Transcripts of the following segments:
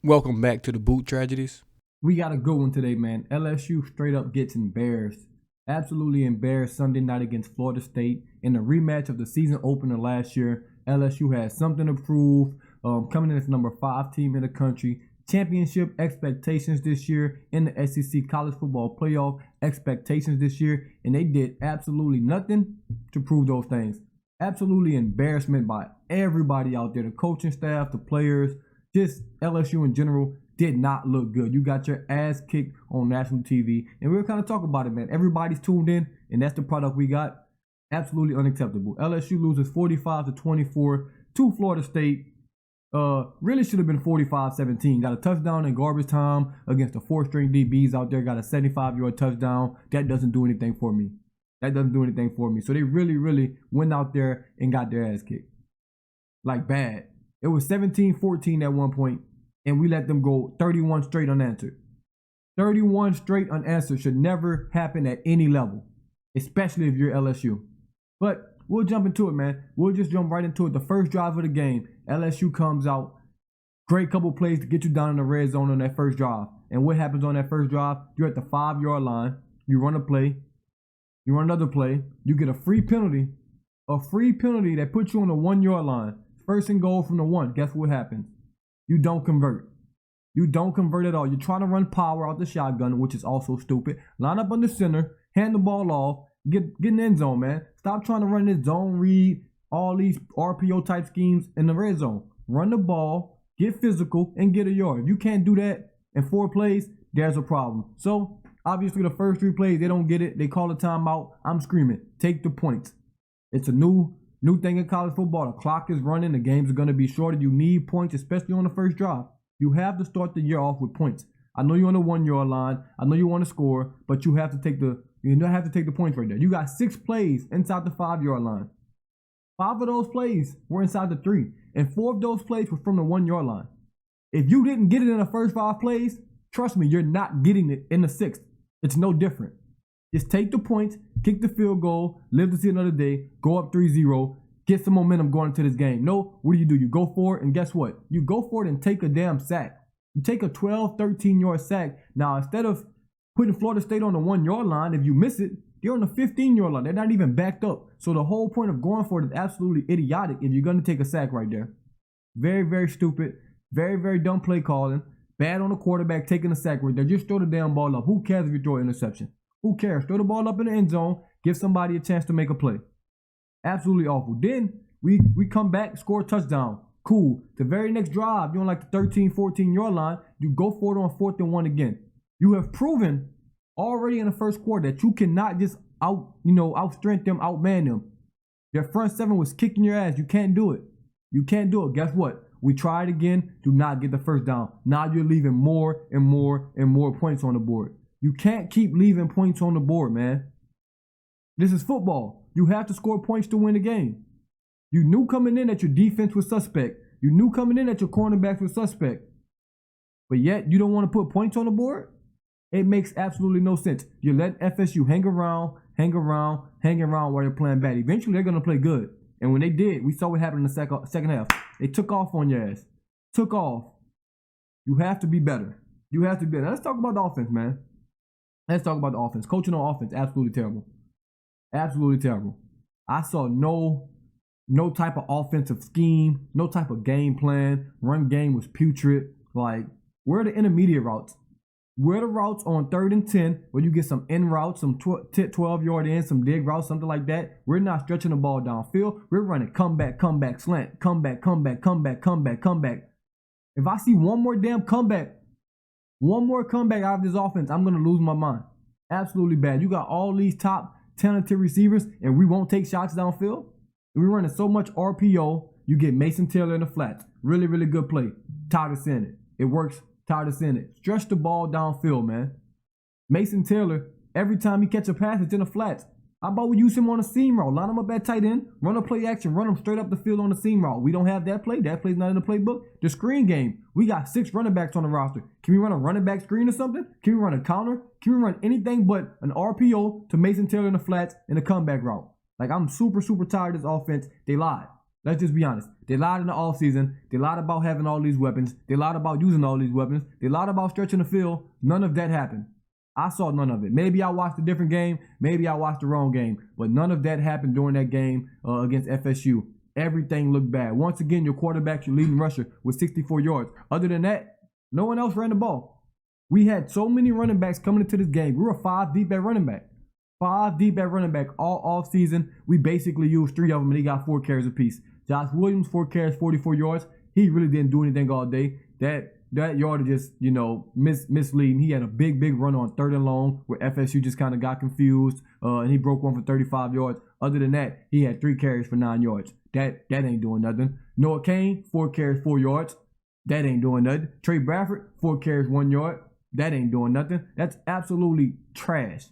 Welcome back to the Boot Tragedies. We got a good one today, man. LSU straight up gets embarrassed. Absolutely embarrassed Sunday night against Florida State in the rematch of the season opener last year. LSU had something to prove, coming in as number 5 team in the country. Championship expectations this year in the SEC College Football Playoff expectations this year, and they did absolutely nothing to prove those things. Absolutely embarrassment by everybody out there, the coaching staff, the players, just LSU in general did not look good. You got your ass kicked on national TV, and we'll kind of talk about it, man. Everybody's tuned in, and that's the product we got. Absolutely unacceptable. LSU loses 45-24 to Florida State. Really should have been 45-17. Got a touchdown in garbage time against the 4th-string DBs out there. Got a 75-yard touchdown. That doesn't do anything for me. So they really went out there and got their ass kicked. Like bad. It was 17-14 at one point, and we let them go 31 straight unanswered. 31 straight unanswered should never happen at any level, especially if you're LSU. But we'll jump into it, man. We'll just jump right into it. The first drive of the game, LSU comes out. Great couple plays to get you down in the red zone on that first drive. And what happens on that first drive? You're at the 5-yard line. You run a play. You run another play. You get a free penalty. A free penalty that puts you on the 1-yard line. First and goal from the 1. Guess what happens? You don't convert. You don't convert at all. You're trying to run power out the shotgun, which is also stupid. Line up on the center. Hand the ball off. Get in the end zone, man. Stop trying to run this zone read, all these RPO type schemes in the red zone. Run the ball, get physical, and get a yard. If you can't do that in 4 plays, there's a problem. So, obviously, the first 3 plays, they don't get it. They call a timeout. I'm screaming, take the points. It's a new thing in college football. The clock is running. The games are going to be shorter. You need points, especially on the first drive. You have to start the year off with points. I know you're on the 1-yard line. I know you want to score, but you have to take the points right there. You got 6 plays inside the 5-yard line. 5 of those plays were inside the 3, and 4 of those plays were from the 1-yard line. If you didn't get it in the first 5 plays, trust me, you're not getting it in the 6th. It's no different. Just take the points, kick the field goal, live to see another day, go up 3-0, get some momentum going into this game. No, what do? You go for it, and guess what? You go for it and take a damn sack. You take a 12, 13-yard sack. Now, instead of putting Florida State on the 1-yard line, if you miss it, they're on the 15-yard line. They're not even backed up. So the whole point of going for it is absolutely idiotic if you're going to take a sack right there. Very stupid. Very dumb play calling. Bad on the quarterback taking a sack right there. Just throw the damn ball up. Who cares if you throw an interception? Who cares? Throw the ball up in the end zone. Give somebody a chance to make a play. Absolutely awful. Then we come back, score a touchdown. Cool. The very next drive, you're on like the 13, 14-yard line. You go for it on 4th and 1 again. You have proven already in the first quarter that you cannot just outstrength them, outman them. Their front 7 was kicking your ass. You can't do it. Guess what? We tried again. Do not get the first down. Now you're leaving more and more points on the board. You can't keep leaving points on the board, man. This is football. You have to score points to win the game. You knew coming in that your defense was suspect. You knew coming in that your cornerbacks were suspect. But yet you don't want to put points on the board? It makes absolutely no sense. You let FSU hang around while they're playing bad. Eventually they're going to play good. And when they did, we saw what happened in the second half. They took off on your ass. Took off. You have to be better. Now, let's talk about the offense, man. Coaching on offense, absolutely terrible. I saw no type of offensive scheme, no type of game plan. Run game was putrid. Like, where are the intermediate routes? Where are the routes on 3rd and 10 where you get some in routes, some 12-yard in, some dig routes, something like that? We're not stretching the ball downfield. We're running comeback, slant, comeback. If I see one more comeback out of this offense, I'm going to lose my mind. Absolutely bad. You got all these top talented receivers, and we won't take shots downfield? We're running so much RPO, you get Mason Taylor in the flats. Really good play. Tired of seeing it. It works. Tired of seeing it. Stretch the ball downfield, man. Mason Taylor, every time he catch a pass, it's in the flats. How about we use him on a seam route? Line him up at tight end, run a play action, run him straight up the field on the seam route. We don't have that play. That play's not in the playbook. The screen game, we got 6 running backs on the roster. Can we run a running back screen or something? Can we run a counter? Can we run anything but an RPO to Mason Taylor in the flats in a comeback route? Like, I'm super tired of this offense. They lied. Let's just be honest. They lied in the offseason. They lied about having all these weapons. They lied about using all these weapons. They lied about stretching the field. None of that happened. I saw none of it. Maybe I watched a different game. Maybe I watched the wrong game. But none of that happened during that game against FSU. Everything looked bad. Once again, your quarterback, your leading rusher, with 64 yards. Other than that, no one else ran the ball. We had so many running backs coming into this game. We were 5 deep at running back. 5 deep at running back all off season. We basically used 3 of them, and they got 4 carries apiece. Josh Williams, 4 carries, 44 yards. He really didn't do anything all day. That yardage just, misleading. He had a big run on 3rd and long where FSU just kind of got confused, and he broke one for 35 yards. Other than that, he had 3 carries for 9 yards. That ain't doing nothing. Noah Kane, 4 carries, 4 yards. That ain't doing nothing. Trey Bradford, 4 carries, 1 yard. That ain't doing nothing. That's absolutely trash.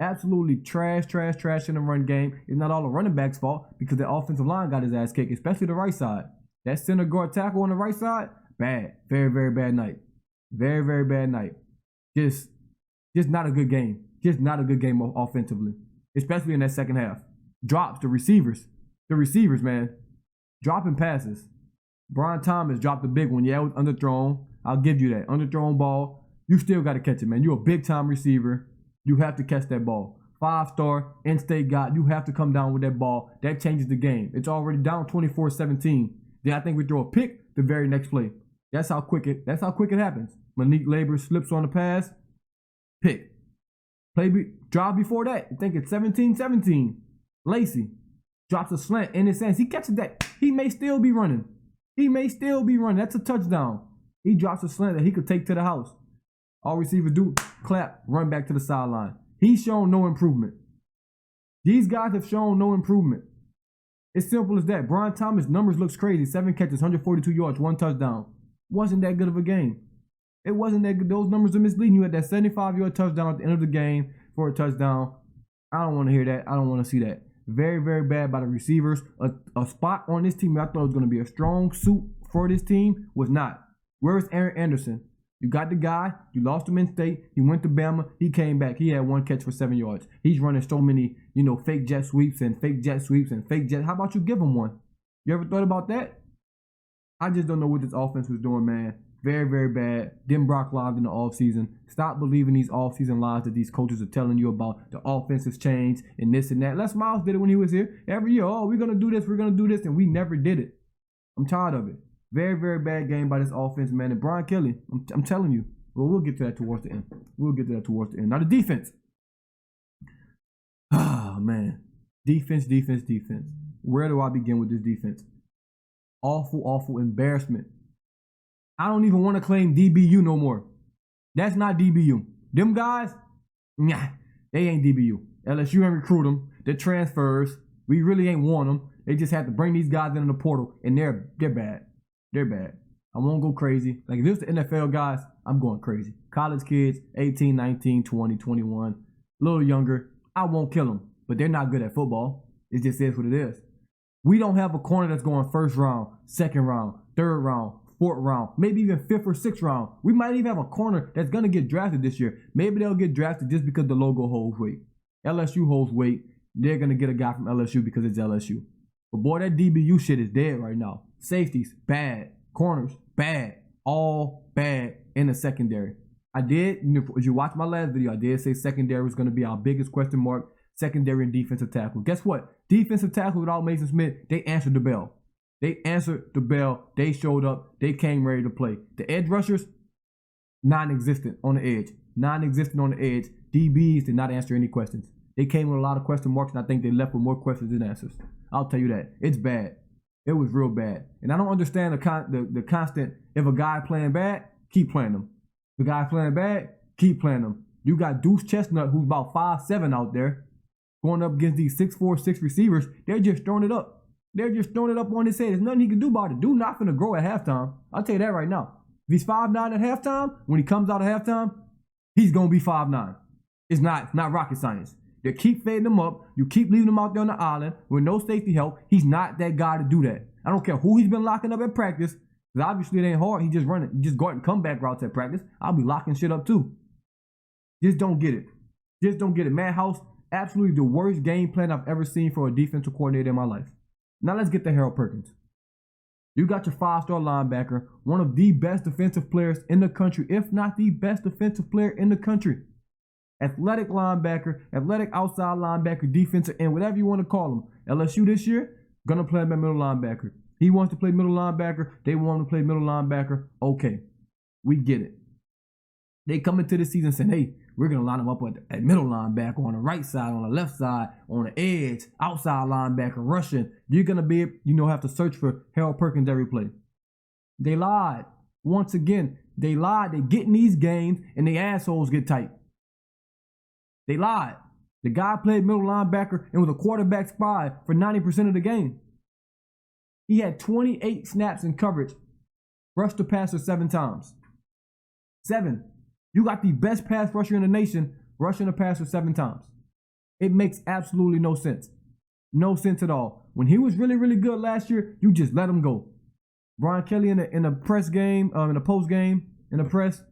Absolutely trash in the run game. It's not all the running back's fault because the offensive line got his ass kicked, especially the right side. That center guard tackle on the right side, bad. Very bad night. Very bad night. Just not a good game. Just not a good game offensively, especially in that second half. Drops the receivers. The receivers, man. Dropping passes. Brian Thomas dropped a big one. Yeah, it was underthrown. I'll give you that. Underthrown ball. You still got to catch it, man. You're a big-time receiver. You have to catch that ball. 5-star, in-state guy. You have to come down with that ball. That changes the game. It's already down 24-17. Then I think we throw a pick the very next play. That's how quick it happens. Malik Labor slips on the pass. Pick. Drive before that. I think it's 17-17. Lacey drops a slant in his hands. He catches that. He may still be running. That's a touchdown. He drops a slant that he could take to the house. All receivers do, clap, run back to the sideline. He's shown no improvement. These guys have shown no improvement. It's simple as that. Brian Thomas' numbers looks crazy. 7 catches, 142 yards, 1 touchdown. Wasn't that good of a game. It wasn't that good. Those numbers are misleading. You had that 75-yard touchdown at the end of the game for a touchdown. I don't want to hear that. I don't want to see that. Very bad by the receivers. A spot on this team I thought was going to be a strong suit for this team was not. Where's Aaron Anderson? You got the guy. You lost him in state. He went to Bama. He came back. He had 1 catch for 7 yards. He's running so many, fake jet sweeps and fake jet sweeps and fake jet. How about you give him one? You ever thought about that? I just don't know what this offense was doing, man. Very bad. Then Brock lied in the offseason. Stop believing these offseason lies that these coaches are telling you about. The offense has changed and this and that. Les Miles did it when he was here. Every year, we're going to do this, and we never did it. I'm tired of it. Very bad game by this offense, man. And Brian Kelly, I'm telling you. Well, we'll get to that towards the end. Now the defense. Man. Defense. Where do I begin with this defense? Awful embarrassment. I don't even want to claim DBU no more. That's not DBU. Them guys, they ain't DBU. LSU ain't recruit them. They're transfers. We really ain't want them. They just have to bring these guys in the portal, and they're bad. They're bad. I won't go crazy. Like, if this was the NFL guys, I'm going crazy. College kids, 18, 19, 20, 21, a little younger, I won't kill them. But they're not good at football. It just is what it is. We don't have a corner that's going 1st round, 2nd round, 3rd round, 4th round, maybe even 5th or 6th round. We might even have a corner that's going to get drafted this year. Maybe they'll get drafted just because the logo holds weight. LSU holds weight. They're going to get a guy from LSU because it's LSU. But boy, that DBU shit is dead right now. Safeties, bad. Corners, bad. All bad in the secondary. I did, if you watch my last video, I did say secondary was going to be our biggest question mark. Secondary and defensive tackle. Guess what? Defensive tackle without Mason Smith, they answered the bell. They showed up. They came ready to play. The edge rushers, non-existent on the edge. DBs did not answer any questions. They came with a lot of question marks, and I think they left with more questions than answers. I'll tell you that. It's bad. It was real bad. And I don't understand the constant, if a guy playing bad, keep playing him. If a guy playing bad, keep playing him. You got Deuce Chestnut, who's about 5'7" out there, going up against these 6'4", 6 receivers. They're just throwing it up. On his head. There's nothing he can do about it. Dude not finna grow at halftime. I'll tell you that right now. If he's 5'9" at halftime, when he comes out at halftime, he's gonna be 5'9". It's not rocket science. They keep fading him up. You keep leaving him out there on the island with no safety help. He's not that guy to do that. I don't care who he's been locking up at practice, because obviously it ain't hard. He just running. He just going comeback routes at practice. I'll be locking shit up too. Just don't get it. Matt House, absolutely the worst game plan I've ever seen for a defensive coordinator in my life. Now let's get to Harold Perkins. You got your 5-star linebacker, one of the best defensive players in the country, if not the best defensive player in the country. Athletic linebacker, athletic outside linebacker, defensive end, whatever you want to call him. LSU this year, gonna play him at middle linebacker. He wants to play middle linebacker. They want him to play middle linebacker. Okay, we get it. They come into the season saying, hey, we're going to line him up at middle linebacker, on the right side, on the left side, on the edge, outside linebacker, rushing. You're going to be, have to search for Harold Perkins every play. They lied. Once again, they lied. They get in these games and the assholes get tight. They lied. The guy played middle linebacker and was a quarterback spy for 90% of the game. He had 28 snaps in coverage, rushed the passer 7 times. 7. You got the best pass rusher in the nation rushing the passer 7 times. It makes absolutely no sense. No sense at all. When he was really, really good last year, you just let him go. Brian Kelly in the press game, in the post game, in the press,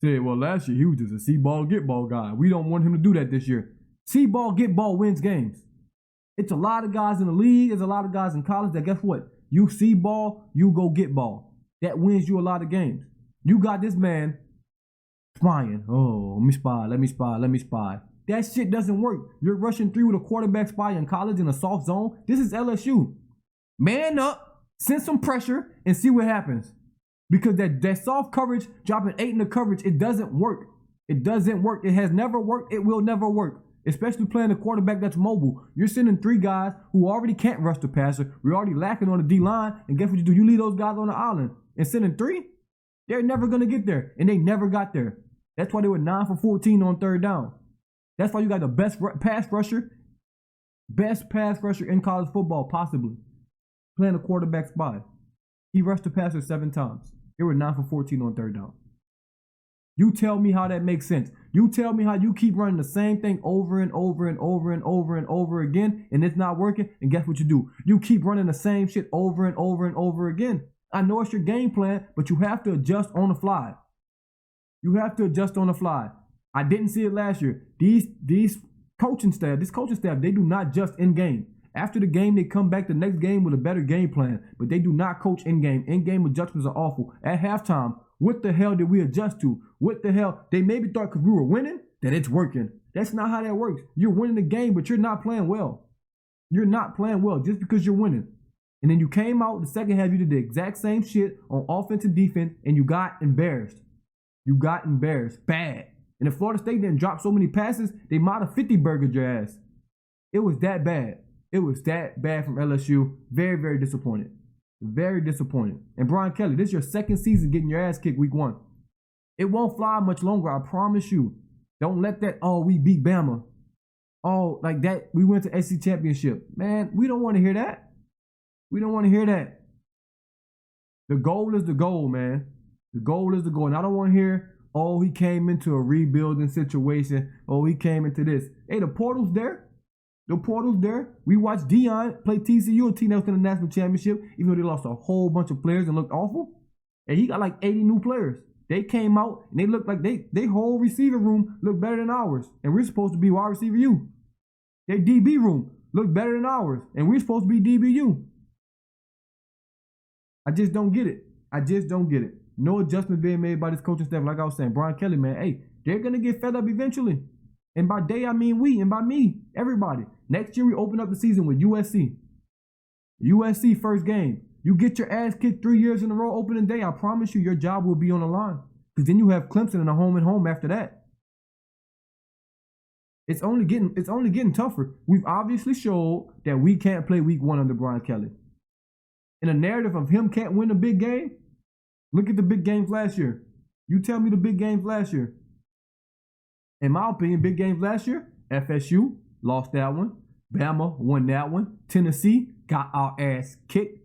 said, well, last year he was just a see ball, get ball guy. We don't want him to do that this year. See ball, get ball wins games. It's a lot of guys in the league. There's a lot of guys in college that, guess what? You see ball, you go get ball. That wins you a lot of games. You got this man spying. Oh, let me spy. That shit doesn't work. You're rushing 3 with a quarterback spy in college in a soft zone. This is LSU. Man up, send some pressure, and see what happens. Because that soft coverage, dropping 8 in the coverage, it doesn't work. It doesn't work. It has never worked. It will never work. Especially playing a quarterback that's mobile. You're sending 3 guys who already can't rush the passer. We're already lacking on the D-line. And guess what you do? You leave those guys on the island. And sending 3? They're never going to get there. And they never got there. That's why they were 9 for 14 on 3rd down. That's why you got the best pass rusher in college football, possibly, playing a quarterback spy. He rushed the passer 7 times. They were 9 for 14 on 3rd down. You tell me how that makes sense. You tell me how you keep running the same thing over and over and over and over and over again, and it's not working, and guess what you do? You keep running the same shit over and over and over again. I know it's your game plan, but you have to adjust on the fly. You have to adjust on the fly. I didn't see it last year. This coaching staff, they do not adjust in game. After the game, they come back the next game with a better game plan, but they do not coach in game. In game adjustments are awful. At halftime, what the hell did we adjust to? What the hell? They maybe thought because we were winning that it's working. That's not how that works. You're winning the game, but you're not playing well. You're not playing well just because you're winning. And then you came out the second half, you did the exact same shit on offense and defense, and you got embarrassed. You got embarrassed bad. And if Florida State didn't drop so many passes, they might have 50-burgered your ass. It was that bad. It was that bad from LSU. Very, very disappointed. Very disappointed. And Brian Kelly, this is your second season getting your ass kicked week 1. It won't fly much longer, I promise you. Don't let that, we beat Bama. Like that, we went to SEC championship. Man, we don't want to hear that. We don't want to hear that. The goal is the goal, man. The goal is the goal. And I don't want to hear, he came into a rebuilding situation. He came into this. Hey, the portal's there. The portal's there. We watched Deion play TCU, a team that was in the national championship, even though they lost a whole bunch of players and looked awful. And he got like 80 new players. They came out and they looked like they whole receiver room looked better than ours. And we're supposed to be wide receiver U. Their DB room looked better than ours. And we're supposed to be DBU. I just don't get it. I just don't get it. No adjustment being made by this coaching staff. Like I was saying, Brian Kelly, man, hey, they're going to get fed up eventually. And by they, I mean we. And by me, everybody. Next year, we open up the season with USC. USC first game. You get your ass kicked 3 years in a row opening day, I promise you your job will be on the line. Because then you have Clemson and a home and home after that. It's only getting tougher. We've obviously showed that we can't play week 1 under Brian Kelly. In a narrative of him can't win a big game, look at the big games last year. You tell me the big games last year. In my opinion, big games last year, FSU lost that one. Bama won that one. Tennessee got our ass kicked.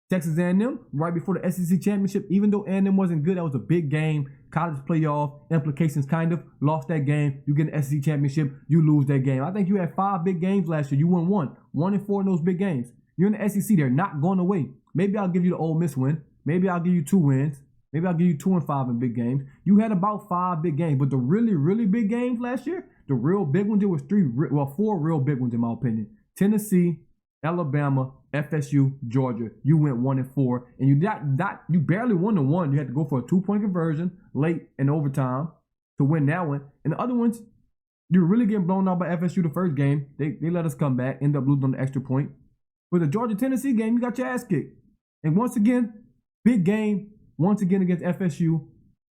Texas A&M, right before the SEC championship, even though A&M wasn't good, that was a big game. College playoff implications, kind of. Lost that game. You get an SEC championship, you lose that game. I think you had 5 big games last year. You won 1. 1-4 in those big games. You're in the SEC. They're not going away. Maybe I'll give you the Ole Miss win. Maybe I'll give you 2 wins. Maybe I'll give you 2-5 in big games. You had about 5 big games, but the really, really big games last year, the real big ones, there was 4 real big ones in my opinion. Tennessee, Alabama, FSU, Georgia. You went 1-4, and you barely won the one. You had to go for a 2-point conversion late in overtime to win that one. And the other ones, you were really getting blown out by FSU the first game. They let us come back, end up losing on the extra point. For the Georgia-Tennessee game, you got your ass kicked. And once again, big game, once again against FSU,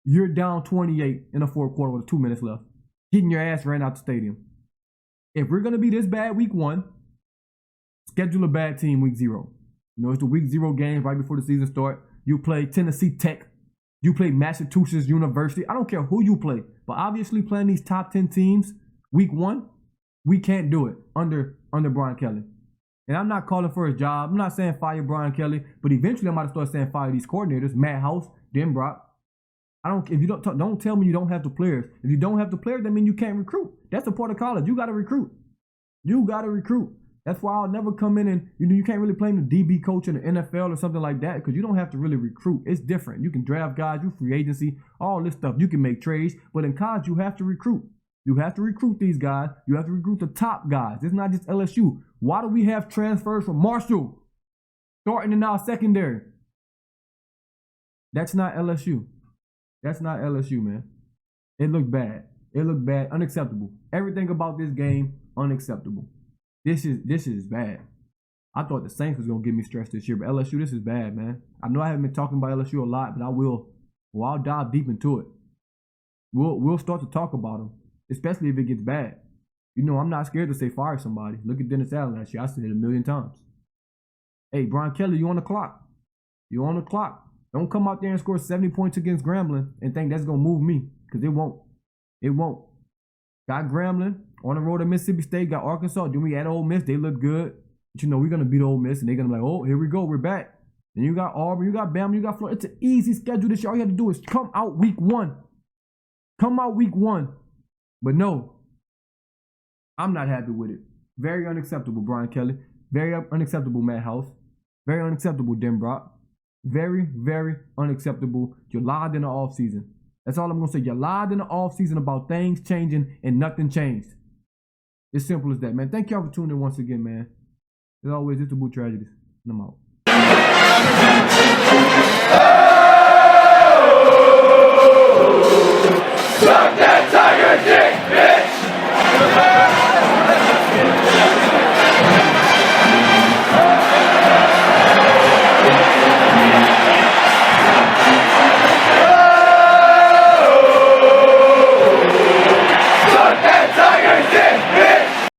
you're down 28 in the fourth quarter with 2 minutes left. Getting your ass ran out the stadium. If we're going to be this bad week 1, schedule a bad team week 0. You know, it's the week 0 game right before the season start. You play Tennessee Tech. You play Massachusetts University. I don't care who you play. But obviously playing these top 10 teams week 1, we can't do it under Brian Kelly. And I'm not calling for his job. I'm not saying fire Brian Kelly. But eventually I might start saying fire these coordinators. Matt House, Dan Brock. If you don't tell me you don't have the players. If you don't have the players, that means you can't recruit. That's a part of college. You got to recruit. You got to recruit. That's why I'll never come in and you can't really blame the DB coach in the NFL or something like that because you don't have to really recruit. It's different. You can draft guys, you free agency, all this stuff. You can make trades, but in college you have to recruit. You have to recruit these guys. You have to recruit the top guys. It's not just LSU. Why do we have transfers from Marshall starting in our secondary? That's not LSU. That's not LSU, man. It looked bad. It looked bad. Unacceptable. Everything about this game, unacceptable. This is bad. I thought the Saints was going to get me stressed this year, but LSU, this is bad, man. I know I haven't been talking about LSU a lot, but I'll dive deep into it. We'll start to talk about them, especially if it gets bad. You know, I'm not scared to say fire somebody. Look at Dennis Allen last year. I said it a million times. Hey, Brian Kelly, you on the clock. You on the clock. Don't come out there and score 70 points against Grambling and think that's going to move me, because it won't. It won't. Got Grambling on the road to Mississippi State, got Arkansas. Then we had Ole Miss. They look good. But you know, we're going to beat Ole Miss, and they're going to be like, oh, here we go. We're back. And you got Auburn, you got Bama, you got Florida. It's an easy schedule this year. All you have to do is come out week 1. Come out week 1. But no, I'm not happy with it. Very unacceptable, Brian Kelly. Very unacceptable, Matt House. Very unacceptable, Dan Brock. Very, very unacceptable. You lied in the offseason. That's all I'm going to say. You lied in the offseason about things changing and nothing changed. It's simple as that, man. Thank y'all for tuning in once again, man. As always, it's the Boot Tragedies. And I'm out. Suck that tiger dick, bitch!